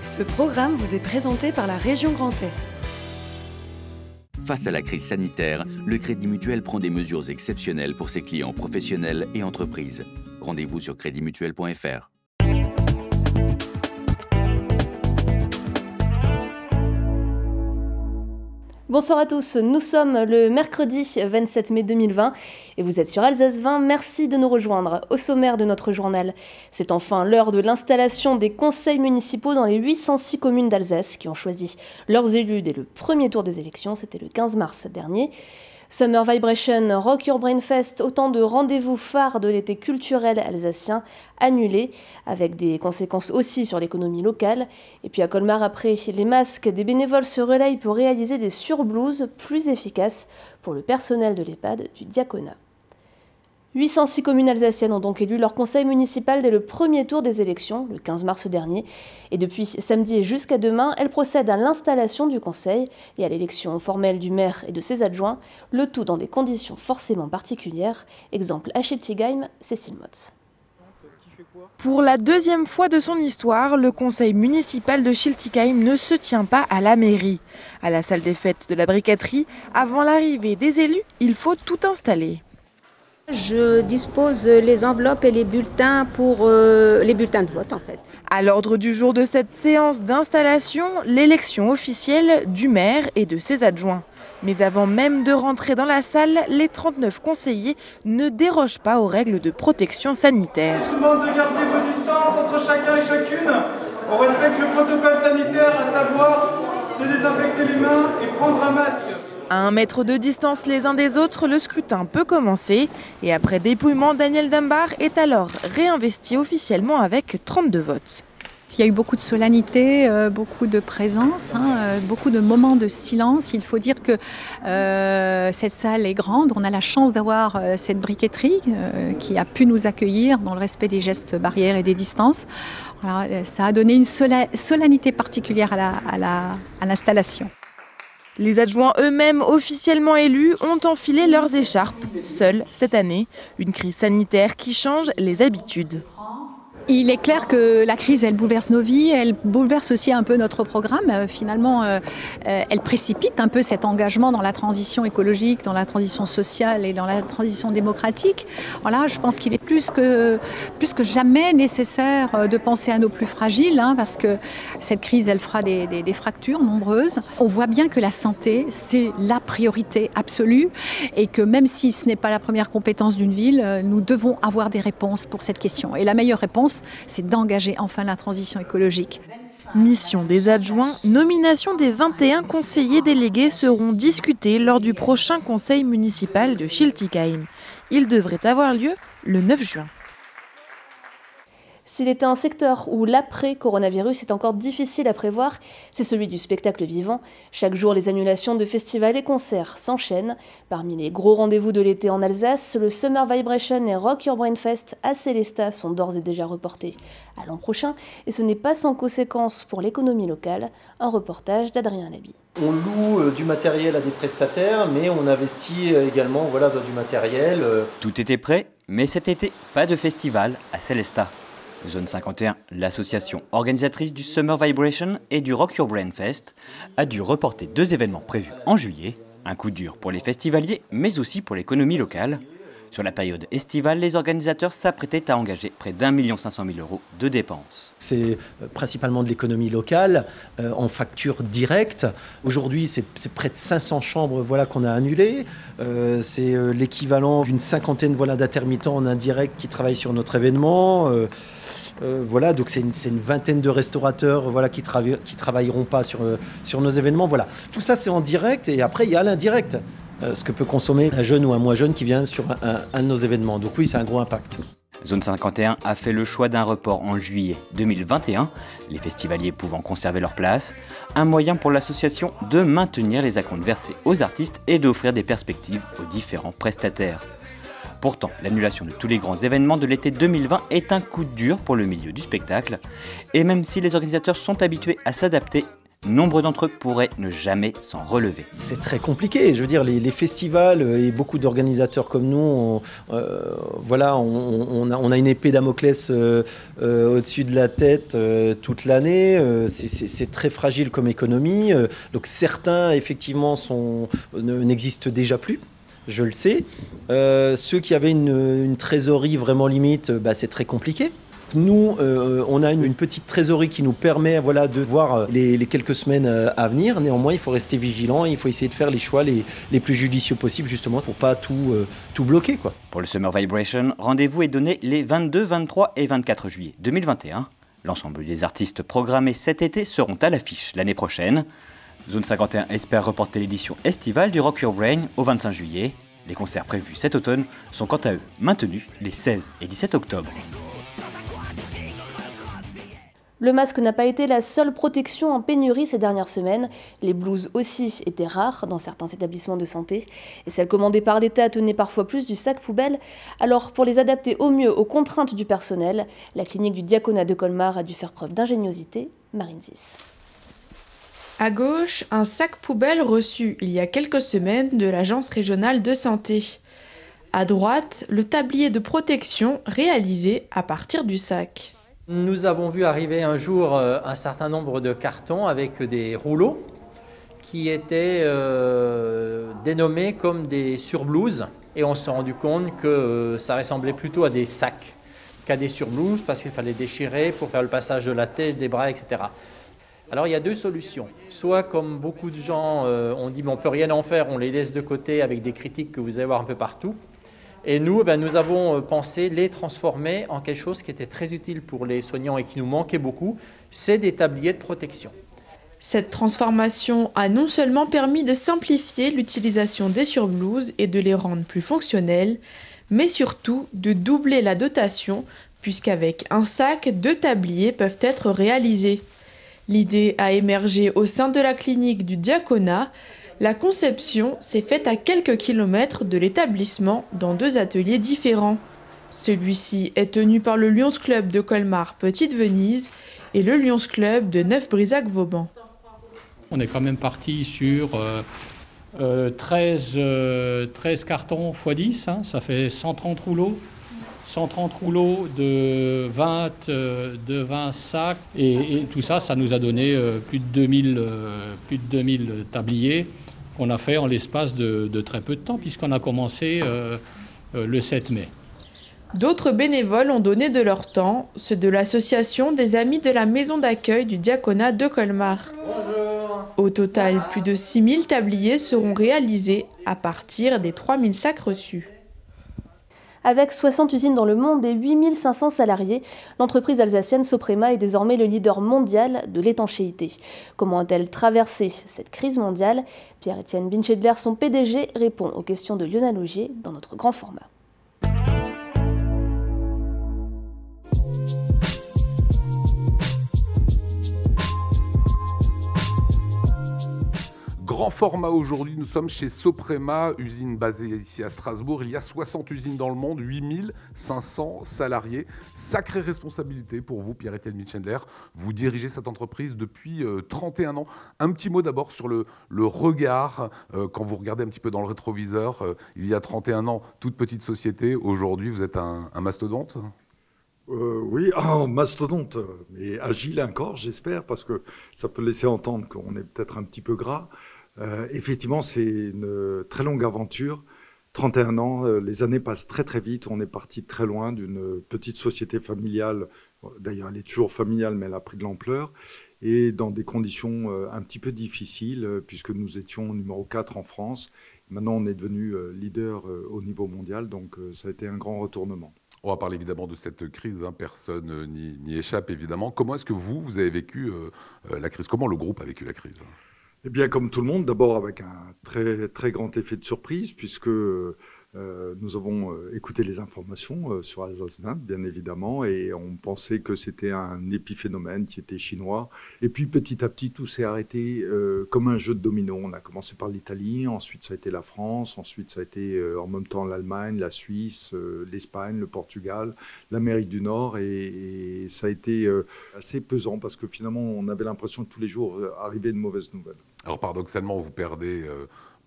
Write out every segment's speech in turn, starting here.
Ce programme vous est présenté par la région Grand Est. Face à la crise sanitaire, le Crédit Mutuel prend des mesures exceptionnelles pour ses clients professionnels et entreprises. Rendez-vous sur creditmutuel.fr. Bonsoir à tous, nous sommes le mercredi 27 mai 2020 et vous êtes sur Alsace 20, merci de nous rejoindre. Au sommaire de notre journal, c'est enfin l'heure de l'installation des conseils municipaux dans les 806 communes d'Alsace qui ont choisi leurs élus dès le premier tour des élections, c'était le 15 mars dernier. Summer Vibration, Rock Your Brain Fest, autant de rendez-vous phares de l'été culturel alsacien annulés, avec des conséquences aussi sur l'économie locale. Et puis à Colmar, après, les masques des bénévoles se relayent pour réaliser des surblouses plus efficaces pour le personnel de l'EHPAD du diaconat. 806 communes alsaciennes ont donc élu leur conseil municipal dès le premier tour des élections, le 15 mars dernier. Et depuis samedi et jusqu'à demain, elles procèdent à l'installation du conseil et à l'élection formelle du maire et de ses adjoints, le tout dans des conditions forcément particulières. Exemple à Schiltigheim, Cécile Motz. Pour la deuxième fois de son histoire, le conseil municipal de Schiltigheim ne se tient pas à la mairie. À la salle des fêtes de la briqueterie, avant l'arrivée des élus, il faut tout installer. Je dispose les enveloppes et les bulletins pour les bulletins de vote en fait. À l'ordre du jour de cette séance d'installation, l'élection officielle du maire et de ses adjoints. Mais avant même de rentrer dans la salle, les 39 conseillers ne dérogent pas aux règles de protection sanitaire. Je vous demande de garder vos distances entre chacun et chacune. On respecte le protocole sanitaire, à savoir se désinfecter les mains et prendre un masque. À 1 mètre de distance les uns des autres, le scrutin peut commencer. Et après dépouillement, Daniel Dumbar est alors réinvesti officiellement avec 32 votes. Il y a eu beaucoup de solennité, beaucoup de présence, beaucoup de moments de silence. Il faut dire que cette salle est grande. On a la chance d'avoir cette briqueterie qui a pu nous accueillir dans le respect des gestes barrières et des distances. Alors, ça a donné une solennité particulière à l'installation. Les adjoints eux-mêmes officiellement élus ont enfilé leurs écharpes, seuls cette année. Une crise sanitaire qui change les habitudes. Il est clair que la crise, elle bouleverse nos vies, elle bouleverse aussi un peu notre programme. Finalement, elle précipite un peu cet engagement dans la transition écologique, dans la transition sociale et dans la transition démocratique. Voilà, je pense qu'il est plus que jamais nécessaire de penser à nos plus fragiles, parce que cette crise, elle fera des fractures nombreuses. On voit bien que la santé, c'est la priorité absolue et que même si ce n'est pas la première compétence d'une ville, nous devons avoir des réponses pour cette question. Et la meilleure réponse, c'est d'engager enfin la transition écologique. Mission des adjoints, nomination des 21 conseillers délégués seront discutées lors du prochain conseil municipal de Schiltigheim. Il devrait avoir lieu le 9 juin. S'il était un secteur où l'après-coronavirus est encore difficile à prévoir, c'est celui du spectacle vivant. Chaque jour, les annulations de festivals et concerts s'enchaînent. Parmi les gros rendez-vous de l'été en Alsace, le Summer Vibration et Rock Your Brain Fest à Célestat sont d'ores et déjà reportés à l'an prochain. Et ce n'est pas sans conséquence pour l'économie locale. Un reportage d'Adrien Laby. On loue du matériel à des prestataires, mais on investit également dans du matériel. Tout était prêt, mais cet été, pas de festival à Célestat. Zone 51, l'association organisatrice du Summer Vibration et du Rock Your Brain Fest, a dû reporter 2 événements prévus en juillet. Un coup dur pour les festivaliers, mais aussi pour l'économie locale. Sur la période estivale, les organisateurs s'apprêtaient à engager près d'1 500 000 € de dépenses. C'est principalement de l'économie locale, en facture directe. Aujourd'hui, c'est près de 500 chambres qu'on a annulées. C'est l'équivalent d'une cinquantaine d'intermittents en indirect qui travaillent sur notre événement. Donc c'est une vingtaine de restaurateurs qui travailleront pas sur nos événements. Tout ça, c'est en direct et après, il y a l'indirect. Ce que peut consommer un jeune ou un moins jeune qui vient sur un de nos événements. Donc oui, c'est un gros impact. Zone 51 a fait le choix d'un report en juillet 2021, les festivaliers pouvant conserver leur place, un moyen pour l'association de maintenir les acomptes versés aux artistes et d'offrir des perspectives aux différents prestataires. Pourtant, l'annulation de tous les grands événements de l'été 2020 est un coup dur pour le milieu du spectacle, et même si les organisateurs sont habitués à s'adapter, nombre d'entre eux pourraient ne jamais s'en relever. C'est très compliqué. Je veux dire, les festivals et beaucoup d'organisateurs comme nous, on a une épée Damoclès au-dessus de la tête toute l'année. C'est très fragile comme économie. Donc certains, effectivement, n'existent déjà plus. Je le sais. Ceux qui avaient une trésorerie vraiment limite, c'est très compliqué. Nous, on a une petite trésorerie qui nous permet de voir les quelques semaines à venir. Néanmoins, il faut rester vigilant et il faut essayer de faire les choix les plus judicieux possibles, justement, pour pas tout bloquer, quoi. Pour le Summer Vibration, rendez-vous est donné les 22, 23 et 24 juillet 2021. L'ensemble des artistes programmés cet été seront à l'affiche l'année prochaine. Zone 51 espère reporter l'édition estivale du Rock Your Brain au 25 juillet. Les concerts prévus cet automne sont quant à eux maintenus les 16 et 17 octobre. Le masque n'a pas été la seule protection en pénurie ces dernières semaines. Les blouses aussi étaient rares dans certains établissements de santé. Et celles commandées par l'État tenaient parfois plus du sac poubelle. Alors, pour les adapter au mieux aux contraintes du personnel, la clinique du Diaconat de Colmar a dû faire preuve d'ingéniosité. Marine Zis. À gauche, un sac poubelle reçu il y a quelques semaines de l'Agence régionale de santé. À droite, le tablier de protection réalisé à partir du sac. Nous avons vu arriver un jour un certain nombre de cartons avec des rouleaux qui étaient dénommés comme des surblouses. Et on s'est rendu compte que ça ressemblait plutôt à des sacs qu'à des surblouses parce qu'il fallait déchirer pour faire le passage de la tête, des bras, etc. Alors il y a deux solutions. Soit comme beaucoup de gens ont dit, on ne peut rien en faire, on les laisse de côté avec des critiques que vous allez voir un peu partout. Et nous, nous avons pensé les transformer en quelque chose qui était très utile pour les soignants et qui nous manquait beaucoup, c'est des tabliers de protection. Cette transformation a non seulement permis de simplifier l'utilisation des surblouses et de les rendre plus fonctionnelles, mais surtout de doubler la dotation, puisqu'avec un sac, 2 tabliers peuvent être réalisés. L'idée a émergé au sein de la clinique du Diaconat. La conception s'est faite à quelques kilomètres de l'établissement dans 2 ateliers différents. Celui-ci est tenu par le Lions Club de Colmar Petite Venise et le Lions Club de Neuf-Brisach-Vauban. On est quand même parti sur 13 cartons x 10, ça fait 130 rouleaux. 130 rouleaux de 20 sacs et tout ça, ça nous a donné plus de 2000 tabliers qu'on a fait en l'espace de très peu de temps puisqu'on a commencé le 7 mai. D'autres bénévoles ont donné de leur temps, ceux de l'association des Amis de la Maison d'accueil du Diaconat de Colmar. Bonjour. Au total, plus de 6000 tabliers seront réalisés à partir des 3000 sacs reçus. Avec 60 usines dans le monde et 8500 salariés, l'entreprise alsacienne Soprema est désormais le leader mondial de l'étanchéité. Comment a-t-elle traversé cette crise mondiale? Pierre-Étienne Binchedler, son PDG, répond aux questions de Lionel Augier dans notre grand format. Grand format aujourd'hui, nous sommes chez Soprema, usine basée ici à Strasbourg. Il y a 60 usines dans le monde, 8500 salariés. Sacrée responsabilité pour vous, Pierre-Étienne Binchedler. Vous dirigez cette entreprise depuis 31 ans. Un petit mot d'abord sur le regard. Quand vous regardez un petit peu dans le rétroviseur, il y a 31 ans, toute petite société. Aujourd'hui, vous êtes un mastodonte ? Oui, mastodonte, mais agile encore, j'espère, parce que ça peut laisser entendre qu'on est peut-être un petit peu gras. Effectivement, c'est une très longue aventure. 31 ans, les années passent très très vite. On est parti très loin d'une petite société familiale. D'ailleurs, elle est toujours familiale, mais elle a pris de l'ampleur. Et dans des conditions un petit peu difficiles, puisque nous étions numéro 4 en France. Maintenant, on est devenu leader au niveau mondial, donc ça a été un grand retournement. On va parler évidemment de cette crise, personne n'y échappe évidemment. Comment est-ce que vous avez vécu la crise? Comment le groupe a vécu la crise? Eh bien, comme tout le monde, d'abord avec un très, très grand effet de surprise, puisque Nous avons écouté les informations sur Alsace 20, bien évidemment, et on pensait que c'était un épiphénomène qui était chinois. Et puis petit à petit, tout s'est arrêté comme un jeu de domino. On a commencé par l'Italie, ensuite ça a été la France, ensuite ça a été en même temps l'Allemagne, la Suisse, l'Espagne, le Portugal, l'Amérique du Nord, et ça a été assez pesant parce que finalement on avait l'impression que tous les jours arrivait une mauvaise nouvelle. Alors paradoxalement, vous perdez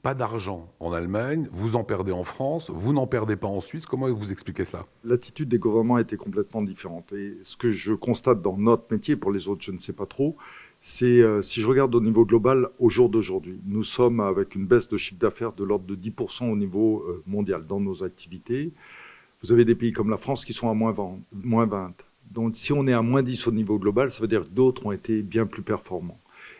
pas d'argent en Allemagne, vous en perdez en France, vous n'en perdez pas en Suisse. Comment vous expliquez cela? L'attitude des gouvernements était complètement différente. Et ce que je constate dans notre métier, pour les autres je ne sais pas trop, c'est si je regarde au niveau global au jour d'aujourd'hui, nous sommes avec une baisse de chiffre d'affaires de l'ordre de 10% au niveau mondial dans nos activités. Vous avez des pays comme la France qui sont à moins 20. Donc si on est à moins 10 au niveau global, ça veut dire que d'autres ont été bien plus performants.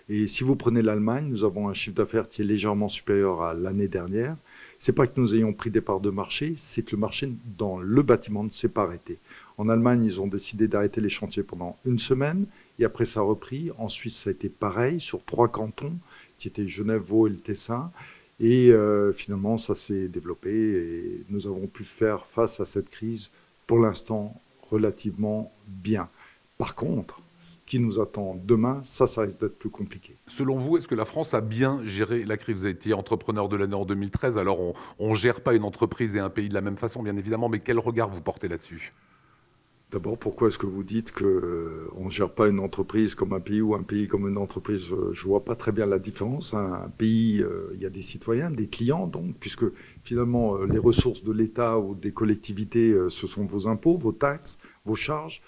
Et si vous prenez l'Allemagne, nous avons un chiffre d'affaires qui est légèrement supérieur à l'année dernière. Ce n'est pas que nous ayons pris des parts de marché, c'est que le marché dans le bâtiment ne s'est pas arrêté. En Allemagne, ils ont décidé d'arrêter les chantiers pendant une semaine, et après ça a repris. En Suisse, ça a été pareil, sur 3 cantons, qui étaient Genève, Vaud et le Tessin. Et finalement, ça s'est développé, et nous avons pu faire face à cette crise, pour l'instant, relativement bien. Par contre, qui nous attend demain, ça risque d'être plus compliqué. Selon vous, est-ce que la France a bien géré la crise? Vous avez été entrepreneur de l'année en 2013, alors on ne gère pas une entreprise et un pays de la même façon, bien évidemment, mais quel regard vous portez là-dessus? D'abord, pourquoi est-ce que vous dites qu'on ne gère pas une entreprise comme un pays ou un pays comme une entreprise? Je ne vois pas très bien la différence. Un pays, il y a des citoyens, des clients, donc, puisque finalement, les ressources de l'État ou des collectivités, ce sont vos impôts, vos taxes, vos charges.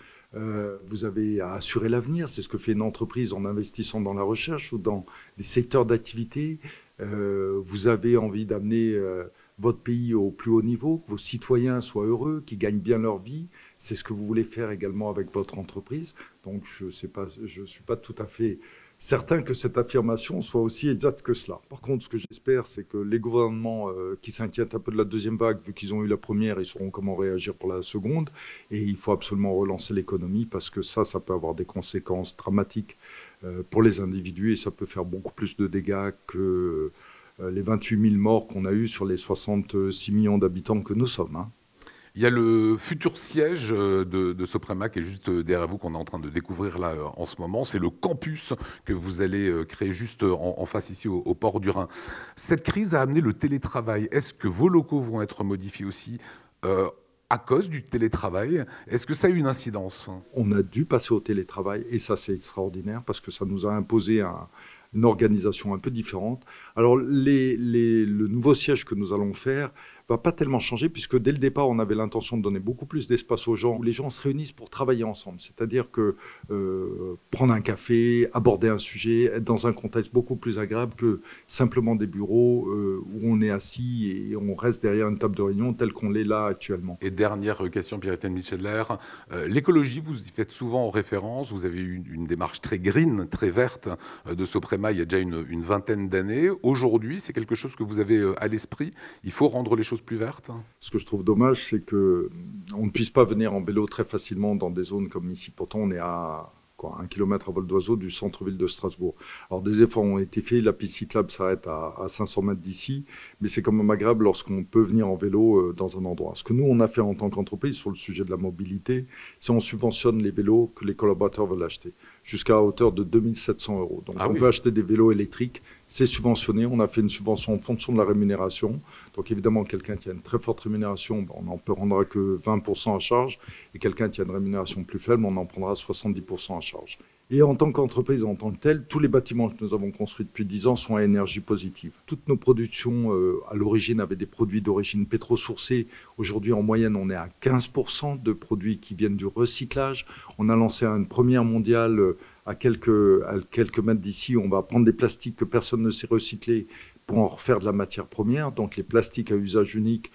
Vous avez à assurer l'avenir, c'est ce que fait une entreprise en investissant dans la recherche ou dans des secteurs d'activité. Vous avez envie d'amener votre pays au plus haut niveau, que vos citoyens soient heureux, qu'ils gagnent bien leur vie. C'est ce que vous voulez faire également avec votre entreprise. Donc je ne suis pas tout à fait certain que cette affirmation soit aussi exacte que cela. Par contre, ce que j'espère, c'est que les gouvernements qui s'inquiètent un peu de la deuxième vague, vu qu'ils ont eu la première, ils sauront comment réagir pour la seconde. Et il faut absolument relancer l'économie parce que ça peut avoir des conséquences dramatiques pour les individus et ça peut faire beaucoup plus de dégâts que les 28 000 morts qu'on a eus sur les 66 millions d'habitants que nous sommes. Hein. Il y a le futur siège de Soprema qui est juste derrière vous, qu'on est en train de découvrir là en ce moment. C'est le campus que vous allez créer juste en face ici au port du Rhin. Cette crise a amené le télétravail. Est-ce que vos locaux vont être modifiés aussi à cause du télétravail? Est-ce que ça a eu une incidence? On a dû passer au télétravail et ça c'est extraordinaire parce que ça nous a imposé une organisation un peu différente. Alors le nouveau siège que nous allons faire va pas tellement changer puisque dès le départ on avait l'intention de donner beaucoup plus d'espace aux gens où les gens se réunissent pour travailler ensemble, c'est-à-dire que prendre un café, aborder un sujet, être dans un contexte beaucoup plus agréable que simplement des bureaux où on est assis et on reste derrière une table de réunion telle qu'on l'est là actuellement. Et dernière question, Pierre-Étienne Micheler, l'écologie, vous y faites souvent référence, vous avez eu une démarche très green, très verte de Soprema il y a déjà une vingtaine d'années. Aujourd'hui, c'est quelque chose que vous avez à l'esprit, il faut rendre les choses plus vertes? Ce que je trouve dommage, c'est qu'on ne puisse pas venir en vélo très facilement dans des zones comme ici. Pourtant, on est à 1 kilomètre à vol d'oiseau du centre-ville de Strasbourg. Alors des efforts ont été faits, la piste cyclable s'arrête à 500 mètres d'ici, mais c'est quand même agréable lorsqu'on peut venir en vélo dans un endroit. Ce que nous, on a fait en tant qu'entreprise sur le sujet de la mobilité, c'est on subventionne les vélos que les collaborateurs veulent acheter, jusqu'à hauteur de 2 700 €. Donc on peut acheter des vélos électriques, c'est subventionné, on a fait une subvention en fonction de la rémunération. Donc évidemment, quelqu'un qui a une très forte rémunération, on n'en prendra que 20% à charge, et quelqu'un qui a une rémunération plus faible, on en prendra 70% à charge. Et en tant qu'entreprise, en tant que telle, tous les bâtiments que nous avons construits depuis 10 ans sont à énergie positive. Toutes nos productions, à l'origine, avaient des produits d'origine pétro-sourcée. Aujourd'hui, en moyenne, on est à 15% de produits qui viennent du recyclage. On a lancé une première mondiale à quelques mètres d'ici. On va prendre des plastiques que personne ne sait recycler pour en refaire de la matière première. Donc les plastiques à usage unique,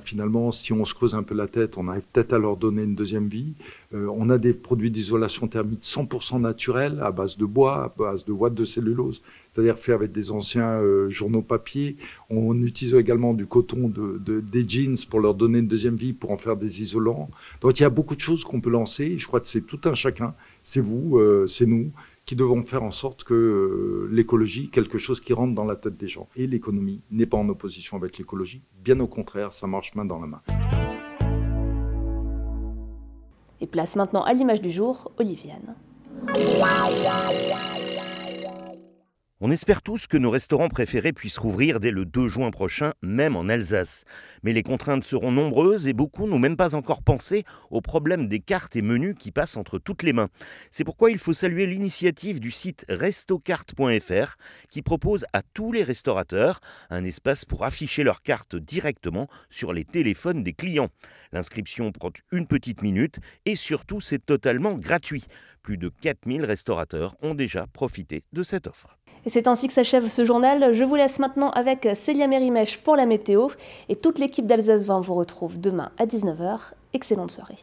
finalement, si on se creuse un peu la tête, on arrive peut-être à leur donner une deuxième vie. On a des produits d'isolation thermique 100% naturels, à base de bois, à base de ouate de cellulose, c'est-à-dire fait avec des anciens journaux papier. On utilise également du coton des jeans pour leur donner une deuxième vie, pour en faire des isolants. Donc il y a beaucoup de choses qu'on peut lancer. Je crois que c'est tout un chacun, c'est vous, c'est nous, qui devront faire en sorte que l'écologie, quelque chose qui rentre dans la tête des gens. Et l'économie n'est pas en opposition avec l'écologie, bien au contraire, ça marche main dans la main. Et place maintenant à l'image du jour, Oliviane. On espère tous que nos restaurants préférés puissent rouvrir dès le 2 juin prochain, même en Alsace. Mais les contraintes seront nombreuses et beaucoup n'ont même pas encore pensé au problème des cartes et menus qui passent entre toutes les mains. C'est pourquoi il faut saluer l'initiative du site restocarte.fr qui propose à tous les restaurateurs un espace pour afficher leurs cartes directement sur les téléphones des clients. L'inscription prend une petite minute et surtout c'est totalement gratuit. Plus de 4000 restaurateurs ont déjà profité de cette offre. Et c'est ainsi que s'achève ce journal. Je vous laisse maintenant avec Célia Mérimèche pour la météo. Et toute l'équipe d'Alsace 20 vous retrouve demain à 19h. Excellente soirée.